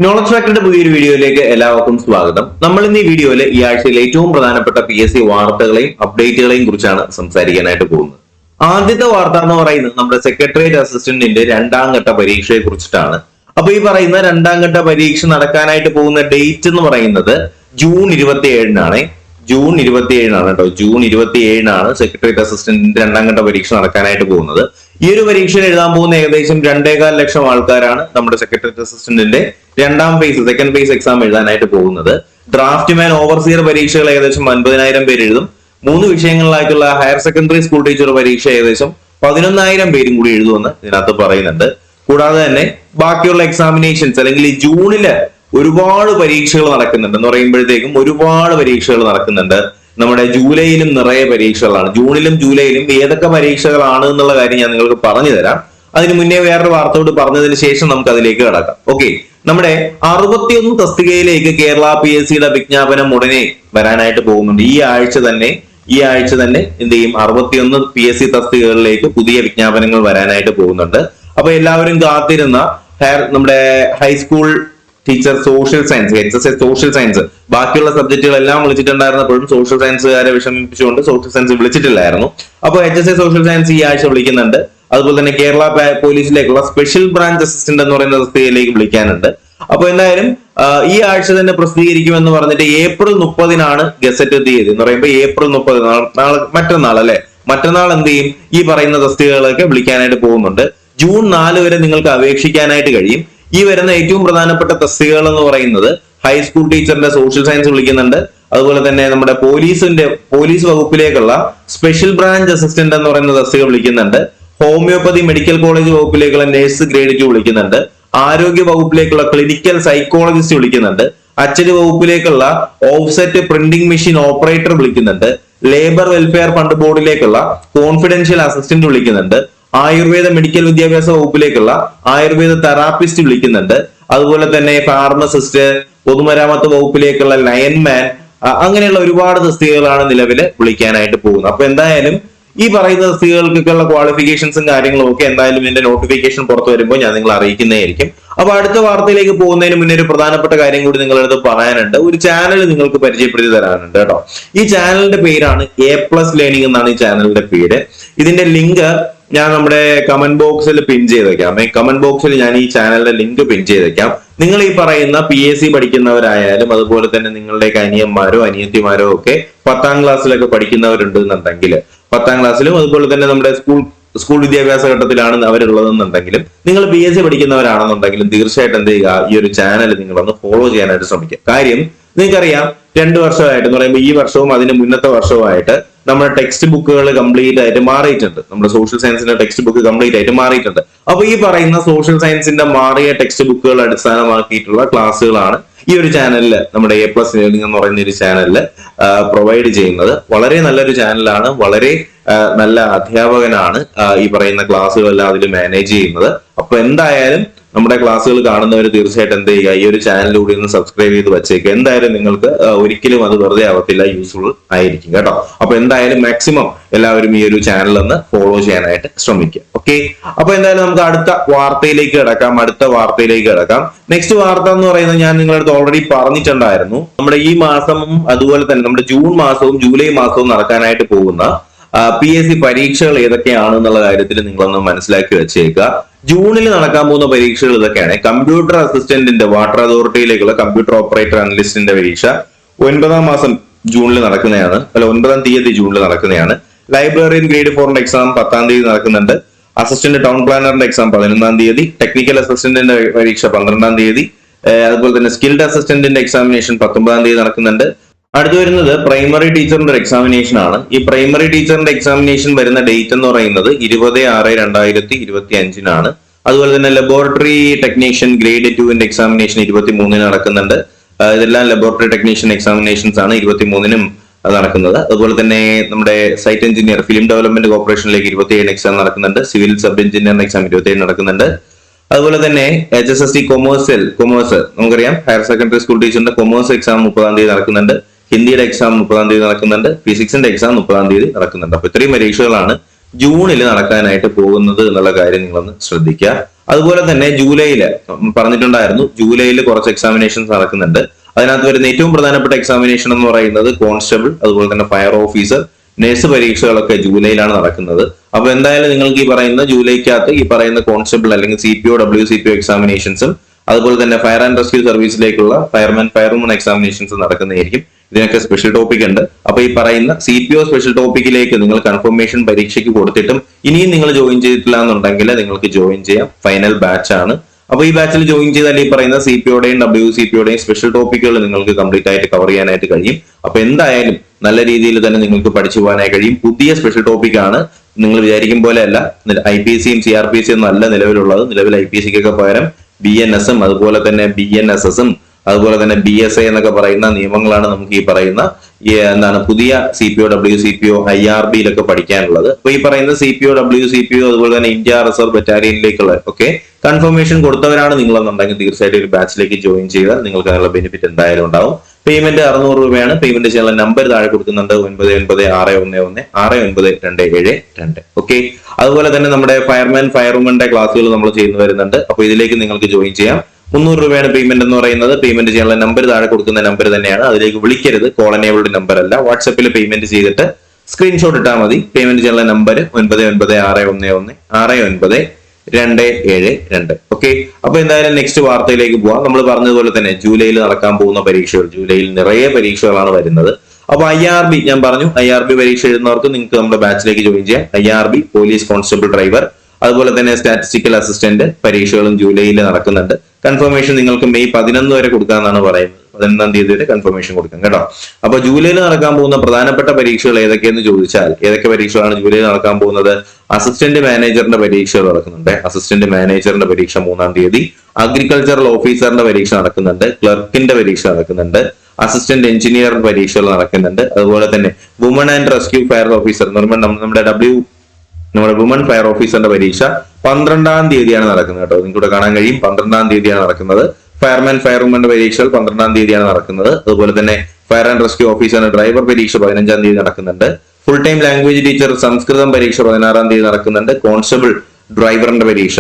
Knowledge ഫാക്ടറിന്റെ പുതിയൊരു വീഡിയോയിലേക്ക് എല്ലാവർക്കും സ്വാഗതം. നമ്മൾ ഇന്ന് ഈ വീഡിയോയിൽ ഈ ആഴ്ചയിൽ ഏറ്റവും പ്രധാനപ്പെട്ട PSC വാർത്തകളെയും അപ്ഡേറ്റുകളെയും കുറിച്ചാണ് സംസാരിക്കാനായിട്ട് പോകുന്നത്. ആദ്യത്തെ വാർത്ത എന്ന് പറയുന്നത് നമ്മുടെ സെക്രട്ടേറിയറ്റ് അസിസ്റ്റന്റിന്റെ രണ്ടാം ഘട്ട പരീക്ഷയെ കുറിച്ചിട്ടാണ്. അപ്പൊ ഈ പറയുന്ന രണ്ടാം ഘട്ട പരീക്ഷ നടക്കാനായിട്ട് പോകുന്ന ഡേറ്റ് എന്ന് പറയുന്നത് ജൂൺ 27-നാണ്. ജൂൺ 27-നാണ് കേട്ടോ. ജൂൺ 27-നാണ് സെക്രട്ടേറിയറ്റ് അസിസ്റ്റന്റിന്റെ രണ്ടാം ഘട്ട പരീക്ഷ നടക്കാനായിട്ട് പോകുന്നത്. ഈ ഒരു പരീക്ഷയിൽ എഴുതാൻ പോകുന്ന ഏകദേശം 2.25 ലക്ഷം ആൾക്കാരാണ് നമ്മുടെ സെക്രട്ടേറിയറ്റ് അസിസ്റ്റന്റിന്റെ സെക്കൻഡ് ഫേസ് എക്സാം എഴുതാനായിട്ട് പോകുന്നത്. ഡ്രാഫ്റ്റ് മാൻ, ഓവർസിയർ പരീക്ഷകൾ ഏകദേശം 50,000 പേര് എഴുതും. 3 വിഷയങ്ങളിലായിട്ടുള്ള ഹയർ സെക്കൻഡറി സ്കൂൾ ടീച്ചർ പരീക്ഷ ഏകദേശം 11,000 പേരും കൂടി എഴുതുമെന്ന് ഇതിനകത്ത് പറയുന്നുണ്ട്. കൂടാതെ തന്നെ ബാക്കിയുള്ള എക്സാമിനേഷൻസ് അല്ലെങ്കിൽ ഈ ജൂണില് ഒരുപാട് പരീക്ഷകൾ നടക്കുന്നുണ്ട് എന്ന് പറയുമ്പോഴത്തേക്കും ഒരുപാട് പരീക്ഷകൾ നടക്കുന്നുണ്ട്. നമ്മുടെ ജൂലൈയിലും നിറയെ പരീക്ഷകളാണ്. ജൂണിലും ജൂലൈയിലും ഏതൊക്കെ പരീക്ഷകളാണ് എന്നുള്ള കാര്യം ഞാൻ നിങ്ങൾക്ക് പറഞ്ഞു തരാം. അതിന് മുന്നേ വേറൊരു വാർത്തയോട് പറഞ്ഞതിന് ശേഷം നമുക്ക് അതിലേക്ക് കടക്കാം. ഓക്കെ, നമ്മുടെ 61 തസ്തികയിലേക്ക് കേരള PSCയുടെ വിജ്ഞാപനം ഉടനെ വരാനായിട്ട് പോകുന്നുണ്ട്. ഈ ആഴ്ച തന്നെ എന്ത് ചെയ്യും? 61 PSC തസ്തികകളിലേക്ക് പുതിയ വിജ്ഞാപനങ്ങൾ വരാനായിട്ട് പോകുന്നുണ്ട്. അപ്പൊ എല്ലാവരും കാത്തിരുന്ന നമ്മുടെ high school teacher social science, HSS social science, ബാക്കിയുള്ള സബ്ജക്റ്റുകളെല്ലാം വിളിച്ചിട്ടുണ്ടായിരുന്നപ്പോഴും സോഷ്യൽ സയൻസുകാരെ വിഷമിപ്പിച്ചുകൊണ്ട് സോഷ്യൽ സയൻസ് വിളിച്ചിട്ടില്ലായിരുന്നു. അപ്പോൾ HSS സോഷ്യൽ സയൻസ് ഈ ആഴ്ച വിളിക്കുന്നുണ്ട്. അതുപോലെ തന്നെ കേരള പോലീസിലേക്കുള്ള സ്പെഷ്യൽ ബ്രാഞ്ച് അസിസ്റ്റന്റ് എന്ന് പറയുന്ന തസ്തികയിലേക്ക് വിളിക്കാനുണ്ട്. അപ്പൊ എന്തായാലും ഈ ആഴ്ച തന്നെ പ്രസിദ്ധീകരിക്കുമെന്ന് പറഞ്ഞിട്ട് ഏപ്രിൽ 30-നാണ് ഗസറ്റ് തീയതി എന്ന് പറയുമ്പോൾ ഏപ്രിൽ 30 മറ്റന്നാൾ അല്ലെ, മറ്റന്നാൾ എന്ത് ചെയ്യും? ഈ പറയുന്ന തസ്തികകളൊക്കെ വിളിക്കാനായിട്ട് പോകുന്നുണ്ട്. ജൂൺ 4 വരെ നിങ്ങൾക്ക് അപേക്ഷിക്കാനായിട്ട് കഴിയും. ഈ വരുന്ന ഏറ്റവും പ്രധാനപ്പെട്ട തസ്തികകൾ എന്ന് പറയുന്നത് ഹൈസ്കൂൾ ടീച്ചറിന്റെ സോഷ്യൽ സയൻസ് വിളിക്കുന്നുണ്ട്. അതുപോലെ തന്നെ നമ്മുടെ പോലീസ് വകുപ്പിലേക്കുള്ള സ്പെഷ്യൽ ബ്രാഞ്ച് അസിസ്റ്റന്റ് എന്ന് പറയുന്ന തസ്തിക വിളിക്കുന്നുണ്ട്. ഹോമിയോപ്പതി മെഡിക്കൽ കോളേജ് വകുപ്പിലേക്കുള്ള നഴ്സ് ഗ്രേഡ് 2 വിളിക്കുന്നുണ്ട്. ആരോഗ്യ വകുപ്പിലേക്കുള്ള ക്ലിനിക്കൽ സൈക്കോളജിസ്റ്റ് വിളിക്കുന്നുണ്ട്. അച്ചടി വകുപ്പിലേക്കുള്ള ഓഫ്സെറ്റ് പ്രിന്റിംഗ് മെഷീൻ ഓപ്പറേറ്റർ വിളിക്കുന്നുണ്ട്. ലേബർ വെൽഫെയർ ഫണ്ട് ബോർഡിലേക്കുള്ള കോൺഫിഡൻഷ്യൽ അസിസ്റ്റന്റ് വിളിക്കുന്നുണ്ട്. ആയുർവേദ മെഡിക്കൽ വിദ്യാഭ്യാസ വകുപ്പിലേക്കുള്ള ആയുർവേദ തെറാപ്പിസ്റ്റ് വിളിക്കുന്നുണ്ട്. അതുപോലെ തന്നെ ഫാർമസിസ്റ്റ്, പൊതുമരാമത്ത് വകുപ്പിലേക്കുള്ള ലയൻമാൻ, അങ്ങനെയുള്ള ഒരുപാട് തസ്തികകളാണ് നിലവിൽ വിളിക്കാനായിട്ട് പോകുന്നത്. അപ്പൊ എന്തായാലും ഈ പറയുന്ന തസ്തികകൾക്കൊക്കെയുള്ള ക്വാളിഫിക്കേഷൻസും കാര്യങ്ങളും ഒക്കെ എന്തായാലും ഇതിന്റെ നോട്ടിഫിക്കേഷൻ പുറത്തു വരുമ്പോൾ ഞാൻ നിങ്ങളെ അറിയിക്കുന്നതായിരിക്കും. അപ്പൊ അടുത്ത വാർത്തയിലേക്ക് പോകുന്നതിന് മുന്നേ ഒരു പ്രധാനപ്പെട്ട കാര്യം കൂടി നിങ്ങളടുത്ത് പറയാനുണ്ട്. ഒരു ചാനൽ നിങ്ങൾക്ക് പരിചയപ്പെടുത്തി തരാനുണ്ട് കേട്ടോ. ഈ ചാനലിന്റെ പേരാണ് A+ ലേണിംഗ് എന്നാണ് ഈ ചാനലിന്റെ പേര്. ഇതിന്റെ ലിങ്ക് ഞാൻ നമ്മുടെ കമന്റ് ബോക്സിൽ പിൻ ചെയ്തേക്കാം. കമന്റ് ബോക്സിൽ ഞാൻ ഈ ചാനലിന്റെ ലിങ്ക് പിൻ ചെയ്തേക്കാം. നിങ്ങൾ ഈ പറയുന്ന PSC പഠിക്കുന്നവരായാലും അതുപോലെ തന്നെ നിങ്ങളുടെ അനിയന്മാരോ അനിയത്തിമാരോ ഒക്കെ 10ാം ക്ലാസ്സിലൊക്കെ പഠിക്കുന്നവരുണ്ട് എന്നുണ്ടെങ്കിൽ, 10ാം ക്ലാസ്സിലും അതുപോലെ തന്നെ നമ്മുടെ സ്കൂൾ വിദ്യാഭ്യാസ ഘട്ടത്തിലാണ് അവരുള്ളതെന്നുണ്ടെങ്കിലും, നിങ്ങൾ PSC പഠിക്കുന്നവരാണെന്നുണ്ടെങ്കിലും തീർച്ചയായിട്ടും എന്ത് ചെയ്യുക? ഈ ഒരു ചാനൽ നിങ്ങളൊന്ന് ഫോളോ ചെയ്യാനായിട്ട് ശ്രമിക്കുക. കാര്യം നിങ്ങൾക്കറിയാം, 2 വർഷമായിട്ട് എന്ന് പറയുമ്പോൾ ഈ വർഷവും അതിന് മുന്നത്തെ വർഷവുമായിട്ട് നമ്മുടെ ടെക്സ്റ്റ് ബുക്കുകൾ കംപ്ലീറ്റ് ആയിട്ട് മാറിയിട്ടുണ്ട്. നമ്മുടെ സോഷ്യൽ സയൻസിന്റെ ടെക്സ്റ്റ് ബുക്ക് കംപ്ലീറ്റ് ആയിട്ട് മാറിയിട്ടുണ്ട്. അപ്പൊ ഈ പറയുന്ന സോഷ്യൽ സയൻസിന്റെ മാറിയ ടെക്സ്റ്റ് ബുക്കുകൾ അടിസ്ഥാനമാക്കിയിട്ടുള്ള ക്ലാസ്സുകളാണ് ഈ ഒരു ചാനലിൽ, നമ്മുടെ A+ ലേണിംഗ് എന്ന് പറയുന്ന ഒരു ചാനലില് പ്രൊവൈഡ് ചെയ്യുന്നത്. വളരെ നല്ലൊരു ചാനലാണ്. വളരെ നല്ല അധ്യാപകനാണ് ഈ പറയുന്ന ക്ലാസ്സുകളെല്ലാം അതിൽ മാനേജ് ചെയ്യുന്നത്. അപ്പൊ എന്തായാലും നമ്മുടെ ക്ലാസ്സുകൾ കാണുന്നവർ തീർച്ചയായിട്ടും എന്ത് ചെയ്യുക? ഈ ഒരു ചാനലിലൂടെ ഒന്ന് സബ്സ്ക്രൈബ് ചെയ്ത് വെച്ചേക്കുക. എന്തായാലും നിങ്ങൾക്ക് ഒരിക്കലും അത് വെറുതെ ആവത്തില്ല, യൂസ്ഫുൾ ആയിരിക്കും കേട്ടോ. അപ്പൊ എന്തായാലും മാക്സിമം എല്ലാവരും ഈ ഒരു ചാനൽ ഒന്ന് ഫോളോ ചെയ്യാനായിട്ട് ശ്രമിക്കുക. ഓക്കെ, അപ്പൊ എന്തായാലും നമുക്ക് അടുത്ത വാർത്തയിലേക്ക് കിടക്കാം. നെക്സ്റ്റ് വാർത്ത എന്ന് പറയുന്നത് ഞാൻ നിങ്ങളടുത്ത് ഓൾറെഡി പറഞ്ഞിട്ടുണ്ടായിരുന്നു. നമ്മുടെ ഈ മാസവും അതുപോലെ തന്നെ നമ്മുടെ ജൂൺ മാസവും ജൂലൈ മാസവും നടക്കാനായിട്ട് പോകുന്ന PSC പരീക്ഷകൾ ഏതൊക്കെയാണ് എന്നുള്ള കാര്യത്തിൽ നിങ്ങളൊന്ന് മനസ്സിലാക്കി വെച്ചേക്കുക. ജൂണിൽ നടക്കാൻ പോകുന്ന പരീക്ഷകൾ ഇതൊക്കെയാണ്. കമ്പ്യൂട്ടർ അസിസ്റ്റന്റിന്റെ വാട്ടർ അതോറിറ്റിയിലേക്കുള്ള കമ്പ്യൂട്ടർ ഓപ്പറേറ്റർ അനലിസ്റ്റിന്റെ പരീക്ഷ 9ാം മാസം ജൂണിൽ നടക്കുന്നതാണ്. 9ാം തീയതി ജൂണിൽ നടക്കുന്നതാണ്. ലൈബ്രറിയൻ ഗ്രേഡ് 4ന്റെ എക്സാം 10ാം തീയതി നടക്കുന്നുണ്ട്. അസിസ്റ്റന്റ് ടൗൺ പ്ലാനറിന്റെ എക്സാം 11ാം തീയതി. ടെക്നിക്കൽ അസിസ്റ്റന്റിന്റെ പരീക്ഷ 12ാം തീയതി. അതുപോലെ തന്നെ സ്കിൽഡ് അസിസ്റ്റന്റിന്റെ എക്സാമിനേഷൻ 19ാം തീയതി നടക്കുന്നുണ്ട്. അടുത്ത് വരുന്നത് പ്രൈമറി ടീച്ചറിന്റെ എക്സാമിനേഷൻ ആണ്. ഈ പ്രൈമറി ടീച്ചറിന്റെ എക്സാമിനേഷൻ വരുന്ന ഡേറ്റ് എന്ന് പറയുന്നത് 20/6/2025-നാണ്. അതുപോലെ തന്നെ ലബോറട്ടറി ടെക്നീഷ്യൻ ഗ്രേഡ് 2ന്റെ എക്സാമിനേഷൻ 23-ന് നടക്കുന്നുണ്ട്. ഇതെല്ലാം ലബോറട്ടറി ടെക്നീഷ്യൻ എക്സാമിനേഷൻസ് ആണ്. 23-നും നടക്കുന്നത്. അതുപോലെ തന്നെ നമ്മുടെ സൈറ്റ് എഞ്ചിനീയർ ഫിലിം ഡെവലപ്മെന്റ് കോർപ്പറേഷനിലേക്ക് 27-ന് എക്സാം നടക്കുന്നുണ്ട്. സിവിൽ സബ് എഞ്ചിനീയറിന്റെ എക്സാം 27-ന് നടക്കുന്നുണ്ട്. അതുപോലെ തന്നെ HSST കൊമേഴ്സ് നമുക്കറിയാം, ഹയർ സെക്കൻഡറി സ്കൂൾ ടീച്ചറിന്റെ കൊമേഴ്സ് എക്സാം 30ാം തീയതി നടക്കുന്നുണ്ട്. ഹിന്ദിയുടെ എക്സാം 30ാം തീയതി നടക്കുന്നുണ്ട്. ഫിസിക്സിന്റെ എക്സാം 30ാം തീയതി നടക്കുന്നുണ്ട്. അപ്പൊ ഇത്രയും പരീക്ഷകളാണ് ജൂണിൽ നടക്കാനായിട്ട് പോകുന്നത് എന്നുള്ള കാര്യം നിങ്ങളൊന്ന് ശ്രദ്ധിക്കുക. അതുപോലെ തന്നെ ജൂലൈയിൽ പറഞ്ഞിട്ടുണ്ടായിരുന്നു, ജൂലൈയിൽ കുറച്ച് എക്സാമിനേഷൻസ് നടക്കുന്നുണ്ട്. അതിനകത്ത് വരുന്ന ഏറ്റവും പ്രധാനപ്പെട്ട എക്സാമിനേഷൻ എന്ന് പറയുന്നത് കോൺസ്റ്റബിൾ, അതുപോലെ തന്നെ ഫയർ ഓഫീസർ, നഴ്സ് പരീക്ഷകളൊക്കെ ജൂലൈയിലാണ് നടക്കുന്നത്. അപ്പൊ എന്തായാലും നിങ്ങൾക്ക് ഈ പറയുന്ന ജൂലൈക്കകത്ത് ഈ പറയുന്ന കോൺസ്റ്റബിൾ അല്ലെങ്കിൽ CPO WCPO എക്സാമിനേഷൻസും അതുപോലെ തന്നെ ഫയർ ആൻഡ് റെസ്ക്യൂ സർവീസിലേക്കുള്ള ഫയർവുമൺ എക്സാമിനേഷൻസ് നടക്കുന്നതായിരിക്കും. ഇതിനൊക്കെ സ്പെഷ്യൽ ടോപ്പിക് ഉണ്ട്. അപ്പൊ ഈ പറയുന്ന CPO സ്പെഷ്യൽ ടോപ്പിക്കിലേക്ക് നിങ്ങൾ കൺഫർമേഷൻ പരീക്ഷയ്ക്ക് കൊടുത്തിട്ടും ഇനിയും നിങ്ങൾ ജോയിൻ ചെയ്തിട്ടില്ല എന്നുണ്ടെങ്കിൽ നിങ്ങൾക്ക് ജോയിൻ ചെയ്യാം. ഫൈനൽ ബാച്ച് ആണ്. അപ്പൊ ഈ ബാച്ചിൽ ജോയിൻ ചെയ്താൽ ഈ പറയുന്ന CPOയുടെയും WCPOയുടെയും സ്പെഷ്യൽ ടോപ്പിക്കുകൾ നിങ്ങൾക്ക് കംപ്ലീറ്റ് ആയിട്ട് കവർ ചെയ്യാനായിട്ട് കഴിയും. അപ്പൊ എന്തായാലും നല്ല രീതിയിൽ തന്നെ നിങ്ങൾക്ക് പഠിച്ചു പോകാനായി കഴിയും. പുതിയ സ്പെഷ്യൽ ടോപ്പിക് ആണ്. നിങ്ങൾ വിചാരിക്കും പോലെ അല്ല. IPCയും CRPCയും നല്ല നിലവിലുള്ളത്. നിലവിൽ IPCക്കൊക്കെ പകരം BNSഉം അതുപോലെ തന്നെ BNSSഉം അതുപോലെ തന്നെ BSA എന്നൊക്കെ പറയുന്ന നിയമങ്ങളാണ് നമുക്ക് ഈ പറയുന്ന പുതിയ CPO WCPO IRBയിലൊക്കെ പഠിക്കാനുള്ളത്. അപ്പൊ ഈ പറയുന്ന CPO WCPO അതുപോലെ തന്നെ ഇന്ത്യ റിസർവ് ബറ്റാലിയനിലേക്കുള്ള കൺഫർമേഷൻ കൊടുത്തവരാണ് നിങ്ങളെന്നുണ്ടെങ്കിൽ തീർച്ചയായിട്ടും ഒരു ബാച്ചിലേക്ക് ജോയിൻ ചെയ്താൽ നിങ്ങൾക്ക് അതിനുള്ള ബെനിഫിറ്റ് എന്തായാലും ഉണ്ടാവും. പേയ്മെന്റ് 600 രൂപയാണ്. പേയ്മെന്റ് ചെയ്യാനുള്ള നമ്പർ താഴെ കൊടുക്കുന്നുണ്ട്, 9961169272. ഓക്കെ. അതുപോലെ തന്നെ നമ്മുടെ ഫയർവുമന്റെ ക്ലാസ്സുകൾ നമ്മൾ ചെയ്യുന്നു വരുന്നുണ്ട്. അപ്പൊ ഇതിലേക്ക് നിങ്ങൾക്ക് ജോയിൻ ചെയ്യാം. 300 രൂപയാണ് പേയ്മെന്റ് എന്ന് പറയുന്നത്. പേയ്മെന്റ് ചെയ്യാനുള്ള നമ്പർ താഴെ കൊടുക്കുന്ന നമ്പർ തന്നെയാണ്. അതിലേക്ക് വിളിക്കരുത്, കോൾ എനേബിൾഡ് നമ്പർ അല്ല. വാട്സാപ്പിൽ പേയ്മെന്റ് ചെയ്തിട്ട് സ്ക്രീൻഷോട്ട് ഇട്ടാൽ മതി. പേയ്മെന്റ് ചെയ്യാനുള്ള നമ്പർ 9961169272. ഓക്കെ. അപ്പൊ എന്തായാലും നെക്സ്റ്റ് വാർത്തയിലേക്ക് പോവാം. നമ്മൾ പറഞ്ഞതുപോലെ തന്നെ ജൂലൈയിൽ നടക്കാൻ പോകുന്ന പരീക്ഷകൾ, ജൂലൈയിൽ നിറയെ പരീക്ഷകളാണ് വരുന്നത്. അപ്പൊ IRB ഞാൻ പറഞ്ഞു, IRB പരീക്ഷ എഴുതുന്നവർക്ക് നിങ്ങൾക്ക് നമ്മുടെ ബാച്ചിലേക്ക് ജോയിൻ ചെയ്യാം. IRB പോലീസ് കോൺസ്റ്റബിൾ ഡ്രൈവർ അതുപോലെ തന്നെ സ്റ്റാറ്റിസ്റ്റിക്കൽ അസിസ്റ്റന്റ് പരീക്ഷകളും ജൂലൈയിൽ നടക്കുന്നുണ്ട്. കൺഫർമേഷൻ നിങ്ങൾക്ക് മെയ് 11 വരെ കൊടുക്കാന്നാണ് പറയുന്നത്. 11-ാം തീയതി വരെ കൺഫർമേഷൻ കൊടുക്കാം കേട്ടോ. അപ്പൊ ജൂലൈയിൽ നടക്കാൻ പോകുന്ന പ്രധാനപ്പെട്ട പരീക്ഷകൾ ഏതൊക്കെയെന്ന് ചോദിച്ചാൽ, ഏതൊക്കെ പരീക്ഷകളാണ് ജൂലൈയിൽ നടക്കാൻ പോകുന്നത്? അസിസ്റ്റന്റ് മാനേജറിന്റെ പരീക്ഷകൾ നടക്കുന്നുണ്ട്. അസിസ്റ്റന്റ് മാനേജറിന്റെ പരീക്ഷ 3-ാം തീയതി. അഗ്രികൾച്ചറൽ ഓഫീസറിന്റെ പരീക്ഷ നടക്കുന്നുണ്ട്. ക്ലർക്കിന്റെ പരീക്ഷ നടക്കുന്നുണ്ട്. അസിസ്റ്റന്റ് എഞ്ചിനീയർ പരീക്ഷകൾ നടക്കുന്നുണ്ട്. അതുപോലെ തന്നെ woman and rescue fire officer നമ്മുടെ വുമൺ ഫയർ ഓഫീസറിന്റെ പരീക്ഷ 12-ാം തീയതിയാണ് നടക്കുന്നത് കേട്ടോ. നിങ്ങൾക്ക് ഇവിടെ കാണാൻ കഴിയും, 12-ാം തീയതിയാണ് നടക്കുന്നത്. ഫയർവുമന്റെ പരീക്ഷകൾ 12-ാം തീയതിയാണ് നടക്കുന്നത്. അതുപോലെ തന്നെ ഫയർ ആൻഡ് റെസ്ക്യൂ ഓഫീസറിന്റെ ഡ്രൈവർ പരീക്ഷ 15-ാം തീയതി നടക്കുന്നുണ്ട്. ഫുൾ ടൈം ലാംഗ്വേജ് ടീച്ചർ സംസ്കൃതം പരീക്ഷ 16-ാം തീയതി നടക്കുന്നുണ്ട്. കോൺസ്റ്റബിൾ ഡ്രൈവറിന്റെ പരീക്ഷ,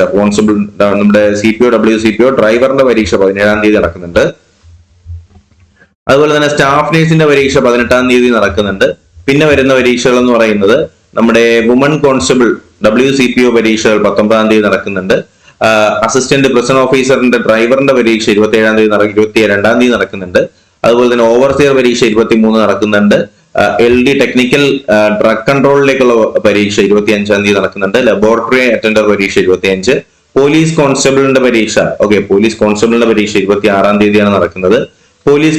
നമ്മുടെ CPO WCPO ഡ്രൈവറിന്റെ പരീക്ഷ 17-ാം തീയതി നടക്കുന്നുണ്ട്. അതുപോലെ തന്നെ സ്റ്റാഫ് നേഴ്സിന്റെ പരീക്ഷ 18-ാം തീയതി നടക്കുന്നുണ്ട്. പിന്നെ വരുന്ന പരീക്ഷകൾ എന്ന് പറയുന്നത് നമ്മുടെ വുമൺ കോൺസ്റ്റബിൾ WCPO പരീക്ഷകൾ 19-ാം തീയതി നടക്കുന്നുണ്ട്. അസിസ്റ്റന്റ് പ്രിസൺ ഓഫീസറിന്റെ ഡ്രൈവറിന്റെ പരീക്ഷ 22-ാം തീയതി നടക്കുന്നുണ്ട്. അതുപോലെ തന്നെ ഓവർസിയർ പരീക്ഷ 23 നടക്കുന്നുണ്ട്. LD ടെക്നിക്കൽ ഡ്രഗ് കൺട്രോളിലേക്കുള്ള പരീക്ഷ 25-ാം തീയതി നടക്കുന്നുണ്ട്. ലബോറട്ടറി അറ്റൻഡർ പരീക്ഷ 25. പോലീസ് കോൺസ്റ്റബിളിന്റെ പരീക്ഷ 26-ാം തീയതിയാണ് നടക്കുന്നത്. പോലീസ്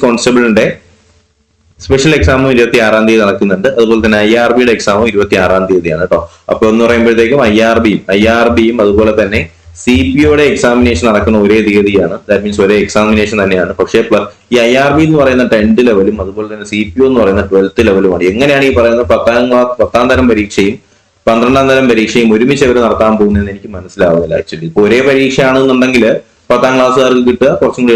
കോൺസ്റ്റബിളിന്റെ സ്പെഷ്യൽ എക്സാമും 26-ാം തീയതി നടക്കുന്നുണ്ട്. അതുപോലെ തന്നെ IRBയുടെ എക്സാമും 26-ാം തീയതിയാണ് കേട്ടോ. അപ്പൊ എന്ന് പറയുമ്പോഴത്തേക്കും IRBയും അതുപോലെ തന്നെ CPOയുടെ എക്സാമിനേഷൻ നടക്കുന്ന ഒരേ തീയതിയാണ്. ദാറ്റ് മീൻസ് ഒരേ എക്സാമിനേഷൻ തന്നെയാണ്. പക്ഷേ ഈ IRB എന്ന് പറയുന്ന 10th ലെവലും അതുപോലെ തന്നെ CPO എന്ന് പറയുന്ന 12th ലെവലുമാണ്. എങ്ങനെയാണ് ഈ പറയുന്ന 10-ാം തരം പരീക്ഷയും 12-ാം തരം പരീക്ഷയും ഒരുമിച്ച് അവർ നടത്താൻ പോകുന്നതെന്ന് എനിക്ക് മനസ്സിലാവുന്നില്ല. ആക്ച്വലി ഇപ്പൊ ഒരേ പരീക്ഷയാണെന്നുണ്ടെങ്കിൽ 10ാം ക്ലാസ്സുകാർക്ക് കിട്ടുക കുറച്ചും കൂടി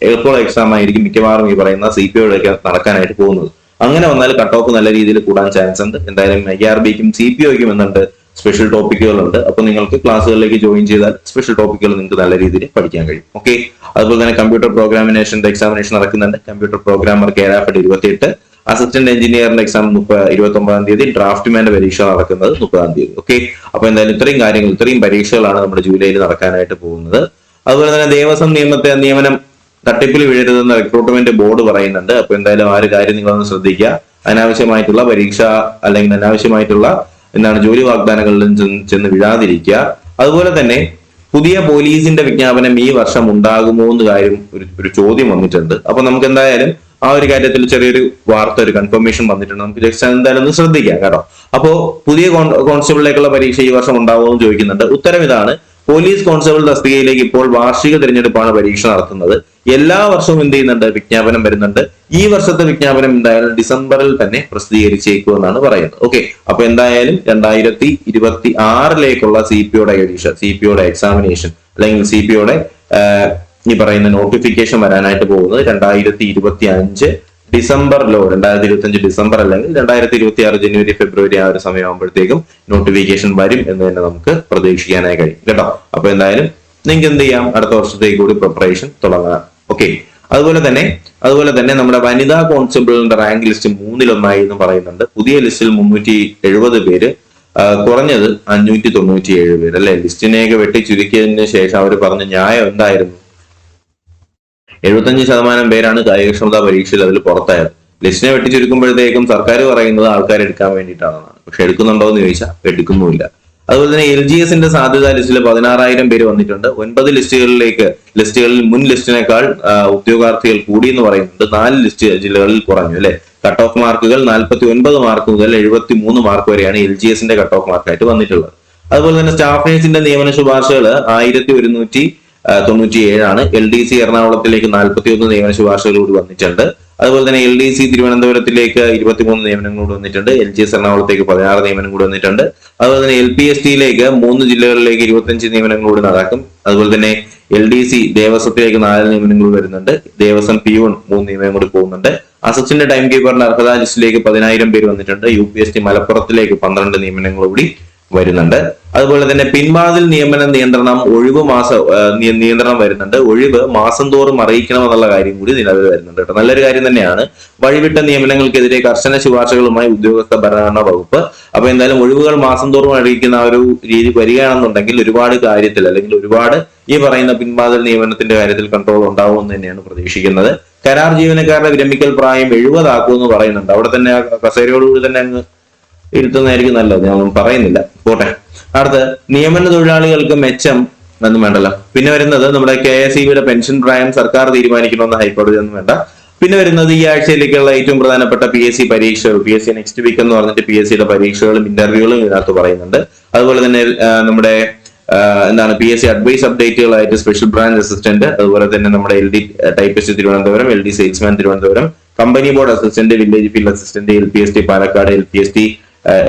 എളുപ്പമുള്ള എക്സാം ആയിരിക്കും മിക്കവാറും ഈ പറയുന്ന CPOയുടെയൊക്കെ നടക്കാനായിട്ട് പോകുന്നത്. അങ്ങനെ വന്നാൽ കട്ട് ഓഫ് നല്ല രീതിയിൽ കൂടാൻ ചാൻസ് ഉണ്ട്. എന്തായാലും IRBക്കും CPOയ്ക്കും എന്നുണ്ട് സ്പെഷ്യൽ ടോപ്പിക്കുകളുണ്ട്. അപ്പൊ നിങ്ങൾക്ക് ക്ലാസ്സുകളിലേക്ക് ജോയിൻ ചെയ്താൽ സ്പെഷ്യൽ ടോപ്പിക്കുകൾ നിങ്ങൾക്ക് നല്ല രീതിയിൽ പഠിക്കാൻ കഴിയും. ഓക്കെ. അതുപോലെ തന്നെ കമ്പ്യൂട്ടർ പ്രോഗ്രാമിനേഷന്റെ എക്സാമിനേഷൻ നടക്കുന്നുണ്ട്. കമ്പ്യൂട്ടർ പ്രോഗ്രാമർ കേരാഫഡ് 28, അസിസ്റ്റന്റ് എഞ്ചിനീയറിന്റെ എക്സാം 29-ാം തീയതി, ഡ്രാഫ്റ്റ്മാന്റെ പരീക്ഷ നടക്കുന്നത് 30-ാം തീയതി. ഓക്കെ. അപ്പൊ എന്തായാലും ഇത്രയും പരീക്ഷകളാണ് നമ്മുടെ ജൂലൈയിൽ നടക്കാനായിട്ട് പോകുന്നത്. അതുപോലെ തന്നെ ദേവസ്വം നിയമനം തട്ടിപ്പിൽ വീഴരുതെന്ന് റിക്രൂട്ട്മെന്റ് ബോർഡ് പറയുന്നുണ്ട്. അപ്പൊ എന്തായാലും ആ ഒരു കാര്യം നിങ്ങളൊന്ന് ശ്രദ്ധിക്കുക. അനാവശ്യമായിട്ടുള്ള പരീക്ഷ അല്ലെങ്കിൽ അനാവശ്യമായിട്ടുള്ള ജോലി വാഗ്ദാനങ്ങളിലും ചെന്ന് വീഴാതിരിക്കുക. അതുപോലെ തന്നെ പുതിയ പോലീസിന്റെ വിജ്ഞാപനം ഈ വർഷം ഉണ്ടാകുമോ എന്ന് കാര്യം ഒരു ചോദ്യം വന്നിട്ടുണ്ട്. അപ്പൊ നമുക്ക് എന്തായാലും ആ ഒരു കാര്യത്തിൽ ചെറിയൊരു വാർത്ത, ഒരു കൺഫർമേഷൻ വന്നിട്ടുണ്ട്. നമുക്ക് ജസ്റ്റ് എന്തായാലും ഒന്ന് ശ്രദ്ധിക്കാം കേട്ടോ. അപ്പോ പുതിയ കോൺസ്റ്റബിളിലേക്കുള്ള പരീക്ഷ ഈ വർഷം ഉണ്ടാവുമോ എന്ന് ചോദിക്കുന്നുണ്ട്. ഉത്തരം ഇതാണ്. പോലീസ് കോൺസ്റ്റബിൾ തസ്തികയിലേക്ക് ഇപ്പോൾ വാർഷിക തിരഞ്ഞെടുപ്പാണ് പരീക്ഷ നടത്തുന്നത്. എല്ലാ വർഷവും എന്ത് ചെയ്യുന്നുണ്ട്? വിജ്ഞാപനം വരുന്നുണ്ട്. ഈ വർഷത്തെ വിജ്ഞാപനം എന്തായാലും ഡിസംബറിൽ തന്നെ പ്രസിദ്ധീകരിച്ചേക്കുമെന്നാണ് പറയുന്നത്. ഓക്കെ. അപ്പൊ എന്തായാലും 2026 CPOയുടെ എക്സാമിനേഷൻ അല്ലെങ്കിൽ CPOയുടെ ഈ പറയുന്ന നോട്ടിഫിക്കേഷൻ വരാനായിട്ട് പോകുന്നത് 2025 ഡിസംബറിലോ 2025 ഡിസംബർ അല്ലെങ്കിൽ 2026 ജനുവരി ഫെബ്രുവരി ആ ഒരു സമയമാകുമ്പോഴത്തേക്കും നോട്ടിഫിക്കേഷൻ വരും എന്ന് തന്നെ നമുക്ക് പ്രതീക്ഷിക്കാനായി കഴിയും കേട്ടോ. അപ്പൊ എന്തായാലും നിങ്ങൾക്ക് എന്ത് ചെയ്യാം, അടുത്ത വർഷത്തേക്ക് കൂടി പ്രിപ്പറേഷൻ തുടങ്ങാം. ഓക്കെ. അതുപോലെ തന്നെ നമ്മുടെ വനിതാ കോൺസ്റ്റബിളിന്റെ റാങ്ക് ലിസ്റ്റ് 3-1 എന്ന് പറയുന്നുണ്ട്. പുതിയ ലിസ്റ്റിൽ 370 പേര്, കുറഞ്ഞത് 597 പേര് അല്ലെ. ലിസ്റ്റിനെയൊക്കെ വെട്ടി ചുരുക്കിയതിന് ശേഷം അവർ പറഞ്ഞ ന്യായം എന്തായിരുന്നു? 75% പേരാണ് കായികക്ഷമതാ പരീക്ഷയിൽ അതിൽ പുറത്തായത്. ലിസ്റ്റിനെ വെട്ടി ചുരുക്കുമ്പോഴത്തേക്കും സർക്കാർ പറയുന്നത് ആൾക്കാർ എടുക്കാൻ വേണ്ടിയിട്ടാണെന്നാണ്. പക്ഷെ എടുക്കുന്നുണ്ടോ എന്ന് ചോദിച്ചാൽ എടുക്കുന്നുമില്ല. അതുപോലെ തന്നെ LGSന്റെ സാധ്യതാ ലിസ്റ്റിൽ 16,000 പേര് വന്നിട്ടുണ്ട്. 9 ലിസ്റ്റുകളിൽ മുൻ ലിസ്റ്റിനേക്കാൾ ഉദ്യോഗാർത്ഥികൾ കൂടി എന്ന് പറയുന്നുണ്ട്. 4 ജില്ലകളിൽ കുറഞ്ഞു അല്ലെ. കട്ട് ഓഫ് മാർക്കുകൾ 49 മാർക്ക് മുതൽ 73 മാർക്ക് വരെയാണ് LGSന്റെ കട്ട് ഓഫ് മാർക്കായിട്ട് വന്നിട്ടുള്ളത്. അതുപോലെ തന്നെ സ്റ്റാഫ് നേഴ്സിന്റെ നിയമന ശുപാർശകൾ 1197 ആണ്. LDC എറണാകുളത്തിലേക്ക് 41 നിയമന ശുപാർശകൾ കൂടി വന്നിട്ടുണ്ട്. അതുപോലെ തന്നെ LDC തിരുവനന്തപുരത്തിലേക്ക് 23 നിയമനം കൂടി വന്നിട്ടുണ്ട്. LGS എറണാകുളത്തേക്ക് 16 നിയമനം കൂടി വന്നിട്ടുണ്ട്. അതുപോലെ തന്നെ LPSTയിലേക്ക് 3 ജില്ലകളിലേക്ക് 25 നിയമനം കൂടി നടക്കും. അതുപോലെ തന്നെ LDC ദേവസ്വത്തിലേക്ക് 4 നിയമനം കൂടി വരുന്നുണ്ട്. ദേവസ്വം P1 3 നിയമനം കൂടി പോകുന്നുണ്ട്. അസിസ്റ്റന്റ് ടൈം കീപ്പറിന്റെ അർഹതാ ലിസ്റ്റിലേക്ക് 10,000 പേര് വന്നിട്ടുണ്ട്. UPST മലപ്പുറത്തിലേക്ക് 12 നിയമനങ്ങൾ കൂടി വരുന്നുണ്ട്. അതുപോലെ തന്നെ പിൻവാതിൽ നിയമന നിയന്ത്രണം നിയന്ത്രണം വരുന്നുണ്ട്. ഒഴിവ് മാസം തോറും അറിയിക്കണമെന്നുള്ള കാര്യം കൂടി നിലവിൽ വരുന്നുണ്ട് കേട്ടോ. നല്ലൊരു കാര്യം തന്നെയാണ്. വഴിവിട്ട നിയമനങ്ങൾക്കെതിരെ കർശന ശുപാർശകളുമായി ഉദ്യോഗസ്ഥ ഭരണഘടന വകുപ്പ്. അപ്പൊ എന്തായാലും ഒഴിവുകൾ മാസം തോറും അറിയിക്കുന്ന ആ ഒരു രീതി വരികയാണെന്നുണ്ടെങ്കിൽ ഒരുപാട് കാര്യത്തിൽ അല്ലെങ്കിൽ ഒരുപാട് ഈ പറയുന്ന പിൻവാതിൽ നിയമനത്തിന്റെ കാര്യത്തിൽ കൺട്രോൾ ഉണ്ടാവുമെന്ന് തന്നെയാണ് പ്രതീക്ഷിക്കുന്നത്. കരാർ ജീവനക്കാരുടെ വിരമിക്കൽ പ്രായം 70 ആക്കുമെന്ന് പറയുന്നുണ്ട്. അവിടെ തന്നെ കസേരയോടുകൂടി തന്നെ അങ്ങ് ഇരുത്തുന്നതായിരിക്കും നല്ലത്. ഞാൻ ഒന്നും പറയുന്നില്ല, പോട്ടെ. അടുത്ത് നിയമന തൊഴിലാളികൾക്ക് മെച്ചം ഒന്നും വേണ്ടല്ലോ. പിന്നെ വരുന്നത് നമ്മുടെ KSEBയുടെ പെൻഷൻ പ്രായം സർക്കാർ തീരുമാനിക്കണമെന്ന് ഹൈക്കോടതി ഒന്നും വേണ്ട. പിന്നെ വരുന്നത് ഈ ആഴ്ചയിലേക്കുള്ള ഏറ്റവും പ്രധാനപ്പെട്ട PSC പരീക്ഷകൾ, PSC നെക്സ്റ്റ് വീക്ക് എന്ന് പറഞ്ഞിട്ട് PSCയുടെ പരീക്ഷകളും ഇന്റർവ്യൂകളും ഇതിനകത്ത് പറയുന്നുണ്ട്. അതുപോലെ തന്നെ നമ്മുടെ PSC അഡ്വൈസ് അപ്ഡേറ്റുകളായിട്ട് സ്പെഷ്യൽ ബ്രാഞ്ച് അസിസ്റ്റന്റ്, അതുപോലെ തന്നെ നമ്മുടെ LD typist Thiruvananthapuram, LD salesman Thiruvananthapuram, company board assistant, village field assistant, LPST Palakkad, LPST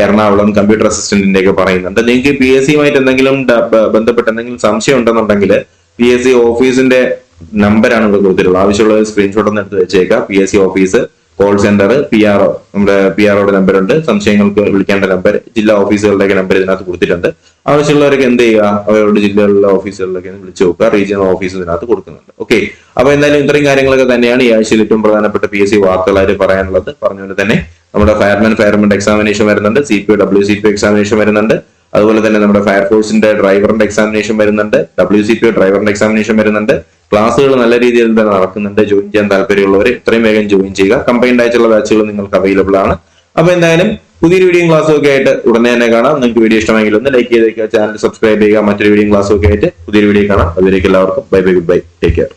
Ernakulam, computer അസിസ്റ്റന്റിന്റെ ഒക്കെ പറയുന്നുണ്ട്. നിങ്ങൾക്ക് PSCയുമായിട്ട് എന്തെങ്കിലും ബന്ധപ്പെട്ട് എന്തെങ്കിലും സംശയം ഉണ്ടെന്നുണ്ടെങ്കിൽ PSC ഓഫീസിന്റെ നമ്പറാണ് ഇവിടെ കൊടുത്തിട്ടുള്ളത്. ആവശ്യമുള്ള സ്ക്രീൻഷോട്ട് ഒന്ന് എടുത്ത് വെച്ചേക്കാം. PSC office, call centre, PRO, നമ്മുടെ PROയുടെ നമ്പർ ഉണ്ട്. സംശയങ്ങൾക്ക് വിളിക്കേണ്ട നമ്പർ, ജില്ലാ ഓഫീസുകളുടെയൊക്കെ നമ്പർ ഇതിനകത്ത് കൊടുത്തിട്ടുണ്ട്. ആവശ്യമുള്ളവരൊക്കെ എന്ത് ചെയ്യുക, അവരുടെ ജില്ലകളിലെ ഓഫീസുകളിലൊക്കെ വിളിച്ചു നോക്കുക. റീജിയണൽ ഓഫീസ് ഇതിനകത്ത് കൊടുക്കുന്നുണ്ട്. ഓക്കെ. അപ്പൊ എന്തായാലും ഇത്രയും കാര്യങ്ങളൊക്കെ തന്നെയാണ് ഈ ആഴ്ചയിൽ ഏറ്റവും പ്രധാനപ്പെട്ട PSC വാർത്തകളായിട്ട് പറയാനുള്ളത്. പറഞ്ഞുകൊണ്ട് തന്നെ നമ്മുടെ ഫയർമെന്റ് എക്സാമിനേഷൻ വരുന്നുണ്ട്. CPO WCPO എക്സാമിനേഷൻ വരുന്നുണ്ട്. അതുപോലെ തന്നെ നമ്മുടെ ഫയർഫോഴ്സിന്റെ ഡ്രൈവറിന്റെ എക്സാമിനേഷൻ വരുന്നുണ്ട്. WCPO ഡ്രൈവറിന്റെ എക്സാമിനേഷൻ വരുന്നുണ്ട്. ക്ലാസ്സുകൾ നല്ല രീതിയിൽ തന്നെ നടക്കുന്നുണ്ട്. ജോയിൻ ചെയ്യാൻ താല്പര്യമുള്ളവർ എത്രയും വേഗം ജോയിൻ ചെയ്യുക. കമ്പൈൻഡ് ആയിട്ടുള്ള ബാച്ചുകൾ നിങ്ങൾക്ക് അവൈലബിൾ ആണ്. അപ്പൊ എന്തായാലും പുതിയൊരു വീഡിയോ ക്ലാസ്സും ഒക്കെ ആയിട്ട് ഉടനെ തന്നെ കാണാം. നിങ്ങൾക്ക് വീഡിയോ ഇഷ്ടമെങ്കിൽ ഒന്ന് ലൈക്ക് ചെയ്തേക്കുക, ചാനൽ സബ്സ്ക്രൈബ് ചെയ്യുക. മറ്റൊരു വീഡിയോ ക്ലാസ്സും ഒക്കെ ആയിട്ട് പുതിയൊരു വീഡിയോ കാണാം. അതുവരേക്കും എല്ലാവർക്കും bye bye, good bye, take care.